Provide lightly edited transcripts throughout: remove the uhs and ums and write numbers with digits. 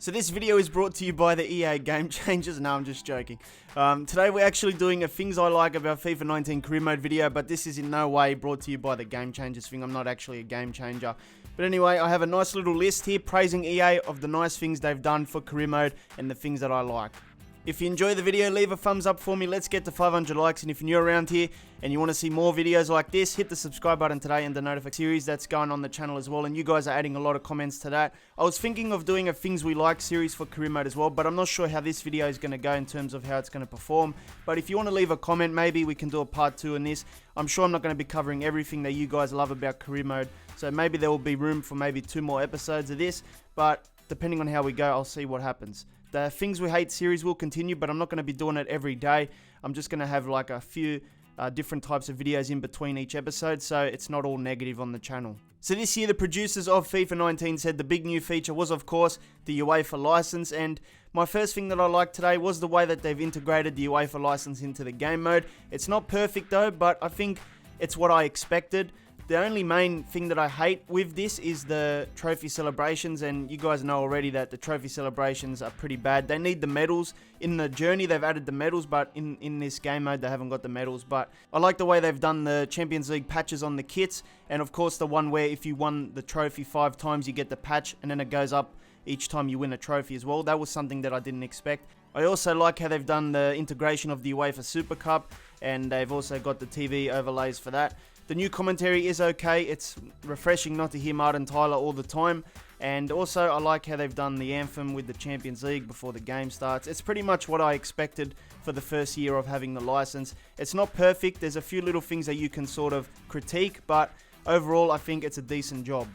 So this video is brought to you by the EA Game Changers. No, I'm just joking. Today we're actually doing a things I like about FIFA 19 career mode video, but this is in no way brought to you by the Game Changers thing. I'm not actually a game changer. But anyway, I have a nice little list here praising EA of the nice things they've done for career mode and the things that I like. If you enjoy the video, leave a thumbs up for me. Let's get to 500 likes. And if you're new around here and you want to see more videos like this, hit the subscribe button today and the notification series that's going on the channel as well. And you guys are adding a lot of comments to that. I was thinking of doing a things we like series for career mode as well, but I'm not sure how this video is going to go in terms of how it's going to perform. But if you want to leave a comment, maybe we can do a part 2 in this. I'm sure I'm not going to be covering everything that you guys love about career mode. So maybe there will be room for maybe 2 more episodes of this. But depending on how we go, I'll see what happens. The Things We Hate series will continue, but I'm not going to be doing it every day. I'm just going to have like a few different types of videos in between each episode, so it's not all negative on the channel. So this year, the producers of FIFA 19 said the big new feature was, of course, the UEFA license, and my first thing that I liked today was the way that they've integrated the UEFA license into the game mode. It's not perfect though, but I think it's what I expected. The only main thing that I hate with this is the trophy celebrations, and you guys know already that the trophy celebrations are pretty bad. They need the medals. In the journey, they've added the medals, but in this game mode, they haven't got the medals. But I like the way they've done the Champions League patches on the kits, and of course the one where if you won the trophy 5 times, you get the patch, and then it goes up each time you win a trophy as well. That was something that I didn't expect. I also like how they've done the integration of the UEFA Super Cup, and they've also got the TV overlays for that. The new commentary is okay. It's refreshing not to hear Martin Tyler all the time. And also, I like how they've done the anthem with the Champions League before the game starts. It's pretty much what I expected for the first year of having the license. It's not perfect. There's a few little things that you can sort of critique, but overall, I think it's a decent job.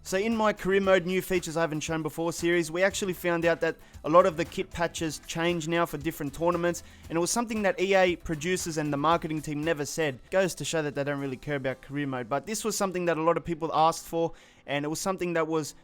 So in my career mode new features I haven't shown before series, we actually found out that a lot of the kit patches change now for different tournaments, and it was something that EA producers and the marketing team never said. It goes to show that they don't really care about career mode, but this was something that a lot of people asked for, and it was something that was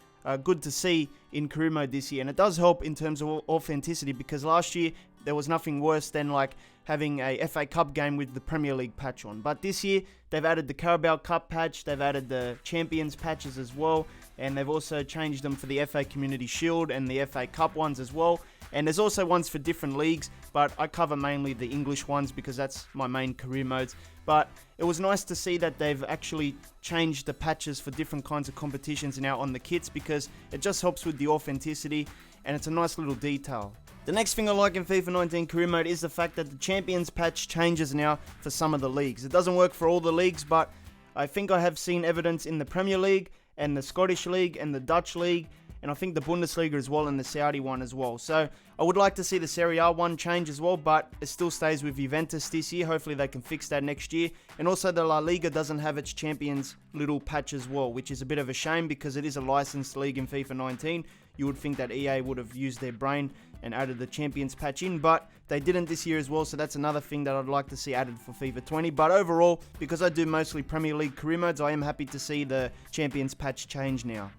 good to see in career mode this year, and it does help in terms of authenticity, because last year there was nothing worse than like having a FA Cup game with the Premier League patch on. But this year, they've added the Carabao Cup patch, they've added the Champions patches as well, and they've also changed them for the FA Community Shield and the FA Cup ones as well. And there's also ones for different leagues, but I cover mainly the English ones because that's my main career modes. But it was nice to see that they've actually changed the patches for different kinds of competitions now on the kits, because it just helps with the authenticity, and it's a nice little detail. The next thing I like in FIFA 19 career mode is the fact that the Champions patch changes now for some of the leagues. It doesn't work for all the leagues, but I think I have seen evidence in the Premier League and the Scottish League and the Dutch League, and I think the Bundesliga as well, and the Saudi one as well. So I would like to see the Serie A one change as well, but it still stays with Juventus this year. Hopefully they can fix that next year. And also the La Liga doesn't have its Champions little patch as well, which is a bit of a shame because it is a licensed league in FIFA 19. You would think that EA would have used their brain and added the Champions patch in, but they didn't this year as well, so that's another thing that I'd like to see added for FIFA 20. But overall, because I do mostly Premier League career modes, I am happy to see the Champions patch change now.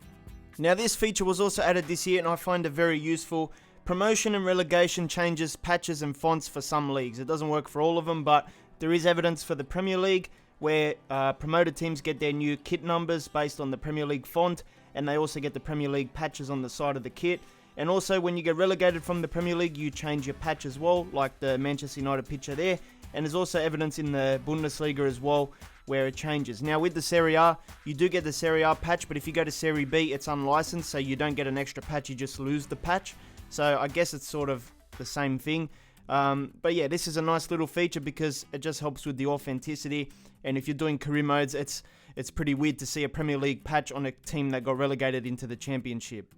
Now this feature was also added this year, and I find it very useful. Promotion and relegation changes patches and fonts for some leagues. It doesn't work for all of them, but there is evidence for the Premier League where promoted teams get their new kit numbers based on the Premier League font, and they also get the Premier League patches on the side of the kit. And also when you get relegated from the Premier League, you change your patch as well, like the Manchester United picture there. And there's also evidence in the Bundesliga as well where it changes. Now with the Serie A, you do get the Serie A patch, but if you go to Serie B, it's unlicensed, so you don't get an extra patch, you just lose the patch. So I guess it's sort of the same thing. But yeah, this is a nice little feature because it just helps with the authenticity. And if you're doing career modes, it's pretty weird to see a Premier League patch on a team that got relegated into the Championship.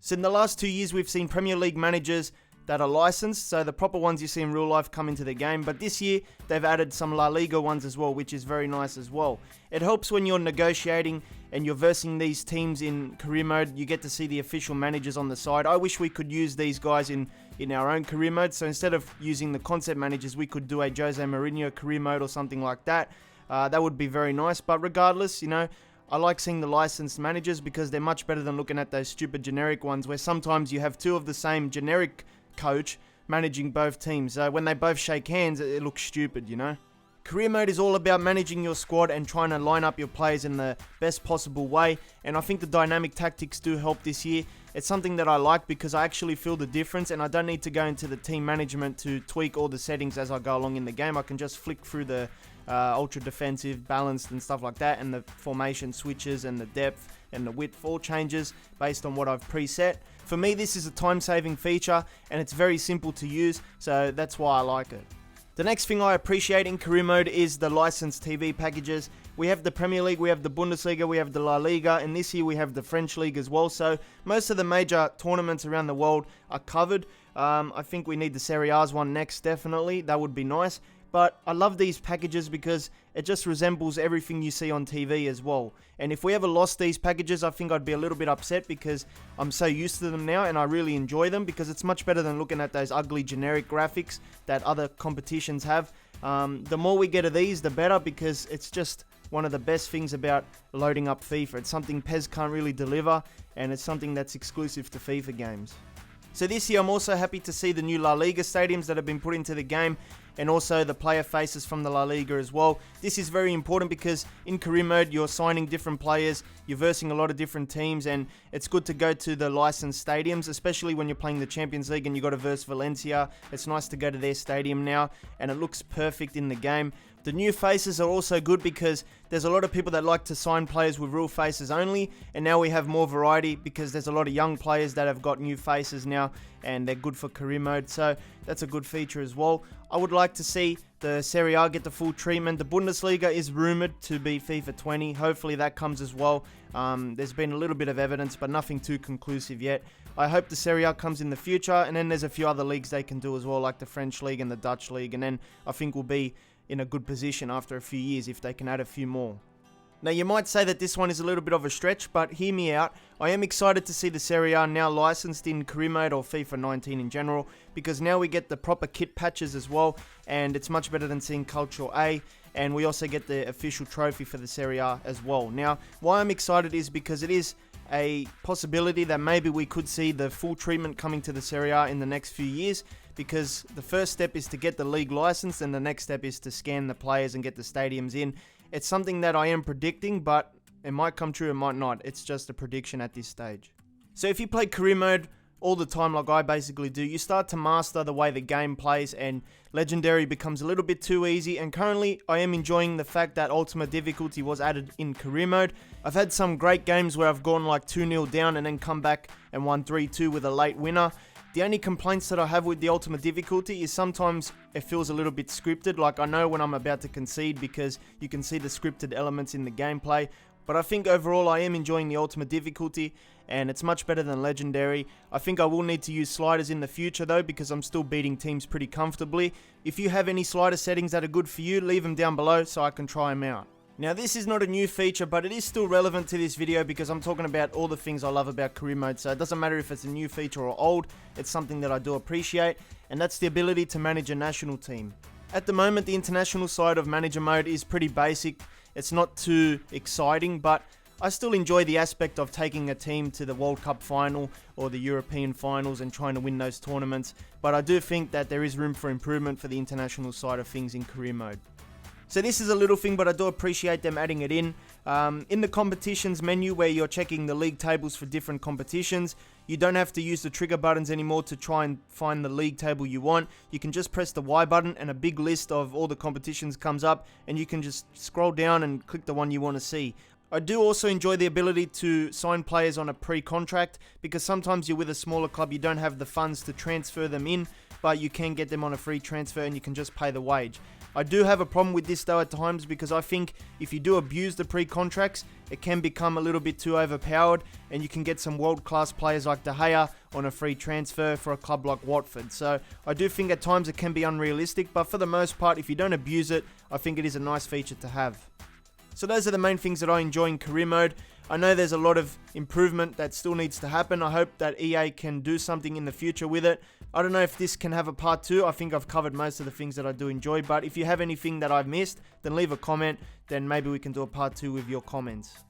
So in the last 2 years, we've seen Premier League managers that are licensed, so the proper ones you see in real life come into the game. But this year, they've added some La Liga ones as well, which is very nice as well. It helps when you're negotiating and you're versing these teams in career mode. You get to see the official managers on the side. I wish we could use these guys in our own career mode. So instead of using the concept managers, we could do a Jose Mourinho career mode or something like that. That would be very nice. But regardless, you know, I like seeing the licensed managers because they're much better than looking at those stupid generic ones where sometimes you have 2 of the same generic coach managing both teams. When they both shake hands, it looks stupid, you know. Career mode is all about managing your squad and trying to line up your players in the best possible way, and I think the dynamic tactics do help this year. it's something that I like because I actually feel the difference, and I don't need to go into the team management to tweak all the settings as I go along in the game. I can just flick through the ultra defensive, balanced and stuff like that, and the formation switches and the depth and the width all changes based on what I've preset. For me, this is a time-saving feature, and it's very simple to use, so that's why I like it. The next thing I appreciate in career mode is the licensed TV packages. We have the Premier League, we have the Bundesliga, we have the La Liga, and this year we have the French League as well. So most of the major tournaments around the world are covered. I think we need the Serie A's one next, definitely. That would be nice. But I love these packages because it just resembles everything you see on TV as well. And if we ever lost these packages, I think I'd be a little bit upset because I'm so used to them now and I really enjoy them because it's much better than looking at those ugly generic graphics that other competitions have. The more we get of these, the better, because it's just one of the best things about loading up FIFA. It's something PES can't really deliver, and it's something that's exclusive to FIFA games. So this year I'm also happy to see the new La Liga stadiums that have been put into the game, and also the player faces from the La Liga as well. This is very important because in career mode you're signing different players, you're versing a lot of different teams, and it's good to go to the licensed stadiums, especially when you're playing the Champions League and you've got to verse Valencia. It's nice to go to their stadium now, and it looks perfect in the game. The new faces are also good because there's a lot of people that like to sign players with real faces only, and now we have more variety because there's a lot of young players that have got new faces now, and they're good for career mode, so that's a good feature as well. I would like to see the Serie A get the full treatment. The Bundesliga is rumoured to be FIFA 20. Hopefully that comes as well. There's been a little bit of evidence, but nothing too conclusive yet. I hope the Serie A comes in the future, and then there's a few other leagues they can do as well, like the French League and the Dutch League, and then I think we'll be in a good position after a few years if they can add a few more. Now you might say that this one is a little bit of a stretch, but hear me out. I am excited to see the Serie A now licensed in career mode or FIFA 19 in general, because now we get the proper kit patches as well, and it's much better than seeing Cultural A, and we also get the official trophy for the Serie A as well. Now, why I'm excited is because it is a possibility that maybe we could see the full treatment coming to the Serie A in the next few years, because the first step is to get the league licensed and the next step is to scan the players and get the stadiums in. It's something that I am predicting, but it might come true, it might not. It's just a prediction at this stage. So if you play career mode all the time like I basically do, you start to master the way the game plays, and legendary becomes a little bit too easy, and currently I am enjoying the fact that ultimate difficulty was added in career mode. I've had some great games where I've gone like 2-0 down and then come back and won 3-2 with a late winner. The only complaints that I have with the ultimate difficulty is sometimes it feels a little bit scripted. Like I know when I'm about to concede because you can see the scripted elements in the gameplay. But I think overall I am enjoying the ultimate difficulty, and it's much better than legendary. I think I will need to use sliders in the future though, because I'm still beating teams pretty comfortably. If you have any slider settings that are good for you, leave them down below so I can try them out. Now this is not a new feature, but it is still relevant to this video because I'm talking about all the things I love about career mode, so it doesn't matter if it's a new feature or old, it's something that I do appreciate, and that's the ability to manage a national team. At the moment, the international side of manager mode is pretty basic. It's not too exciting, but I still enjoy the aspect of taking a team to the World Cup final or the European finals and trying to win those tournaments, but I do think that there is room for improvement for the international side of things in career mode. So this is a little thing, but I do appreciate them adding it in. In the competitions menu where you're checking the league tables for different competitions, you don't have to use the trigger buttons anymore to try and find the league table you want. You can just press the Y button and a big list of all the competitions comes up, and you can just scroll down and click the one you want to see. I do also enjoy the ability to sign players on a pre-contract, because sometimes you're with a smaller club, you don't have the funds to transfer them in, but you can get them on a free transfer and you can just pay the wage. I do have a problem with this though at times, because I think if you do abuse the pre-contracts, it can become a little bit too overpowered, and you can get some world-class players like De Gea on a free transfer for a club like Watford. So I do think at times it can be unrealistic, but for the most part, if you don't abuse it, I think it is a nice feature to have. So those are the main things that I enjoy in career mode. I know there's a lot of improvement that still needs to happen. I hope that EA can do something in the future with it. I don't know if this can have a part 2. I think I've covered most of the things that I do enjoy, but if you have anything that I've missed, then leave a comment, then maybe we can do a part 2 with your comments.